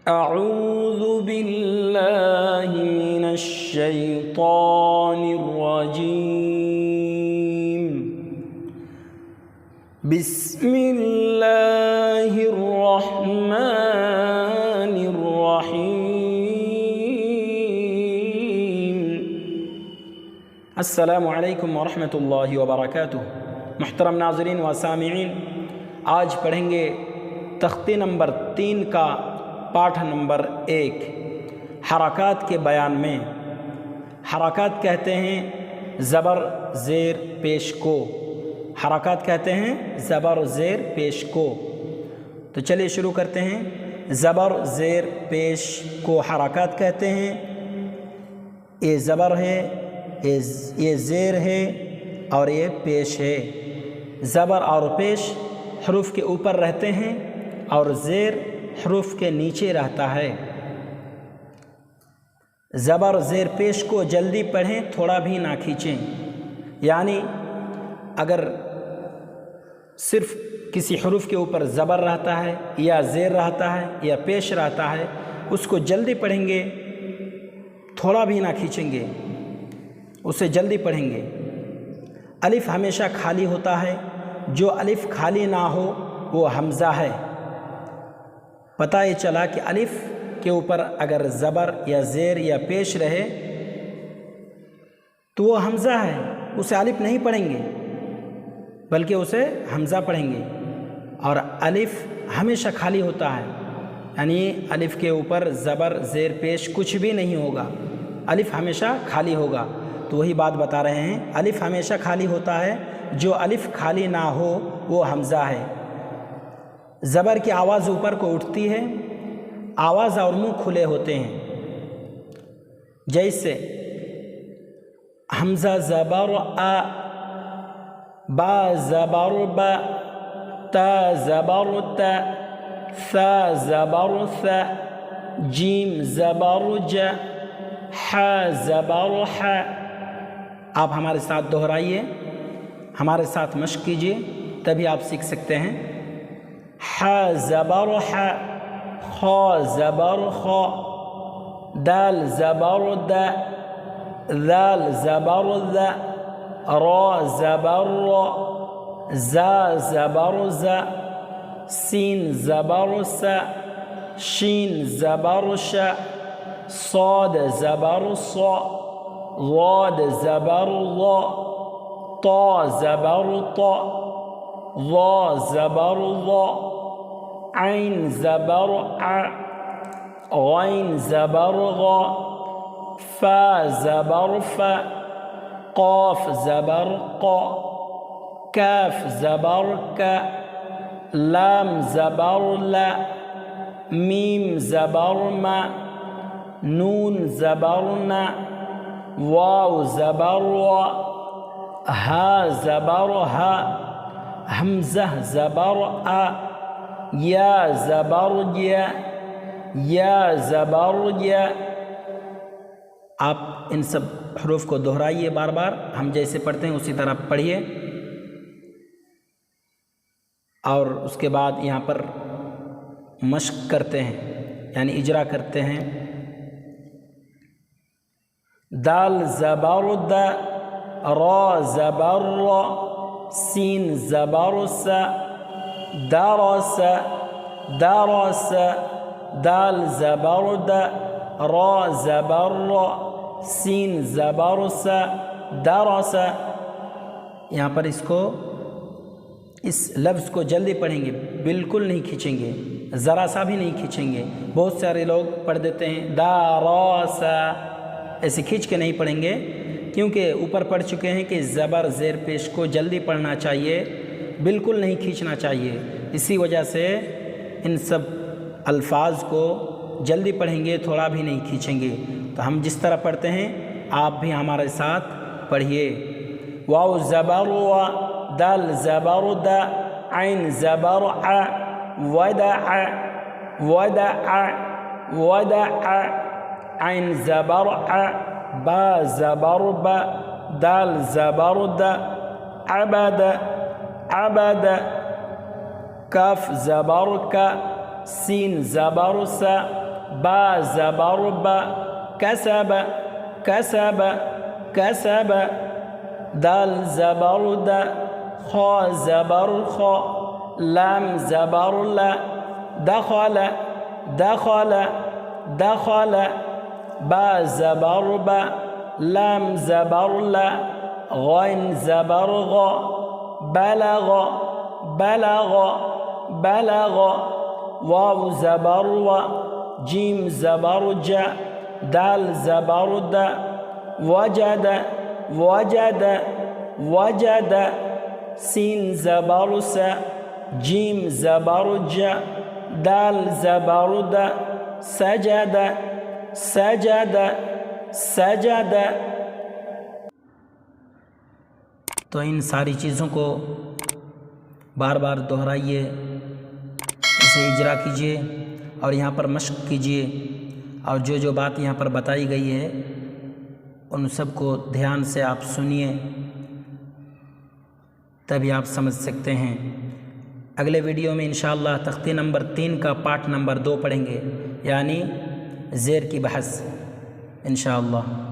अऊज़ु बिल्लाहि मिनश शैतानिर रजीम। बिस्मिल्लाहिर रहमानिर रहीम। अस्सलामुअलैकुम वरहमतुल्लाहि वबरकातुह। मुहतरम नाज़रीन व सामिईन, आज पढ़ेंगे तख्ती नंबर 3 का पाठ नंबर 1, हराकात के बयान में। हराकात कहते हैं ज़बर ज़ेर पेश को। हराकात कहते हैं ज़बर ज़ेर पेश को। तो चलिए शुरू करते हैं। ज़बर ज़ेर पेश को हराकात कहते हैं। ये ज़बर है, ये ज़ेर है और ये पेश है। ज़बर और पेश हरूफ के ऊपर रहते हैं और ज़ेर हरूफ के नीचे रहता है। ज़बर ज़ेर पेश को जल्दी पढ़ें, थोड़ा भी ना खींचें। यानी अगर सिर्फ किसी हरूफ के ऊपर ज़बर रहता है या ज़ेर रहता है या पेश रहता है, उसको जल्दी पढ़ेंगे, थोड़ा भी ना खींचेंगे, उसे जल्दी पढ़ेंगे। अलिफ हमेशा खाली होता है, जो अलिफ खाली ना हो वो हमज़ा है। पता ये चला कि अलिफ के ऊपर अगर ज़बर या ज़ेर या पेश रहे तो वो हमज़ा है, उसे अलिफ नहीं पढ़ेंगे बल्कि उसे हमज़ा पढ़ेंगे। और अलिफ हमेशा खाली होता है, यानी अलिफ के ऊपर ज़बर ज़ेर पेश कुछ भी नहीं होगा, अलिफ हमेशा खाली होगा। तो वही बात बता रहे हैं, अलिफ हमेशा खाली होता है, जो अलिफ खाली ना हो वो हमज़ा है। ज़बर की आवाज़ ऊपर को उठती है, आवाज़ और मुंह खुले होते हैं। जैसे हमज़ा ज़बर आ, बा ज़बर बा, ता ज़बर ता, सा ज़बर सा, जीम ज़बर जा, हा ज़बर हा। आप हमारे साथ दोहराइए, हमारे साथ मश्क कीजिए, तभी आप सीख सकते हैं। हा ज़बर हा, खा ज़बर खा, दाल ज़बर दा, दाल ज़बर दा, रा ज़बर रा, जा ज़बर जा, सीन ज़बर सा, शीन ज़बर शा, साद ज़बर सा, वाद ज़बर वा, ता ज़बर ता, वा ज़बर वा, ऐन ज़बर आ, गैन ज़बर गा, फा ज़बर फा, क़ाफ ज़बर क़ा, काफ ज़बर का, लाम ज़बर ला, मीम ज़बर मा, नून ज़बर ना, वाव ज़बर वा, हा ज़बर हा, हमज़ा ज़बर आ, या ज़बर या ज़बर या। आप इन सब हरूफ को दोहराइए बार बार, हम जैसे पढ़ते हैं उसी तरह पढ़िए। और उसके बाद यहाँ पर मश्क करते हैं, यानी इजरा करते हैं। दाल ज़बर दा, रा ज़बर रा, सीन ज़बर सा, दारस दारस, दाल ज़बर दा, रा ज़बर रा, सीन ज़बर सा, दारस। यहाँ पर इस लफ्ज़ को जल्दी पढ़ेंगे, बिल्कुल नहीं खींचेंगे, ज़रा सा भी नहीं खींचेंगे। बहुत सारे लोग पढ़ देते हैं दारसा, ऐसे खींच के नहीं पढ़ेंगे, क्योंकि ऊपर पढ़ चुके हैं कि ज़बर ज़ेर पेश को जल्दी पढ़ना चाहिए, बिल्कुल नहीं खींचना चाहिए। इसी वजह से इन सब अल्फाज को जल्दी पढ़ेंगे, थोड़ा भी नहीं खींचेंगे। तो हम जिस तरह पढ़ते हैं आप भी हमारे साथ पढ़िए। वाव ज़बर वा, दाल ज़बर दा, ऐन ज़बर आ, वदा आ, वदा आ, वदा आ, ऐन ज़बर आ, बा ज़बर बा, दाल ज़बर दा, अबद अबद, काफ ज़बर का, सीन ज़बर सा, बा ज़बर ब कसब कसब कसब दाल ज़बर द खा ज़बर खा लाम ज़बर ला दखल दखल दखल बा ज़बर ब लाम ज़बर ला गैन ज़बर ग बलग बलग बलग वाव ज़बर व जीम ज़बर ज दाल ज़बर द वजद वजद वजद सीन ज़बर स जीम ज़बर ज दाल ज़बर द सजद सजद सजद। तो इन सारी चीज़ों को बार बार दोहराइए, इसे इजरा कीजिए और यहाँ पर मशक कीजिए और जो जो बात यहाँ पर बताई गई है उन सब को ध्यान से आप सुनिए, तभी आप समझ सकते हैं। अगले वीडियो में इंशाअल्लाह तख्ती नंबर 3 का पार्ट नंबर 2 पढ़ेंगे, यानी ज़ेर की बहस इंशाअल्लाह।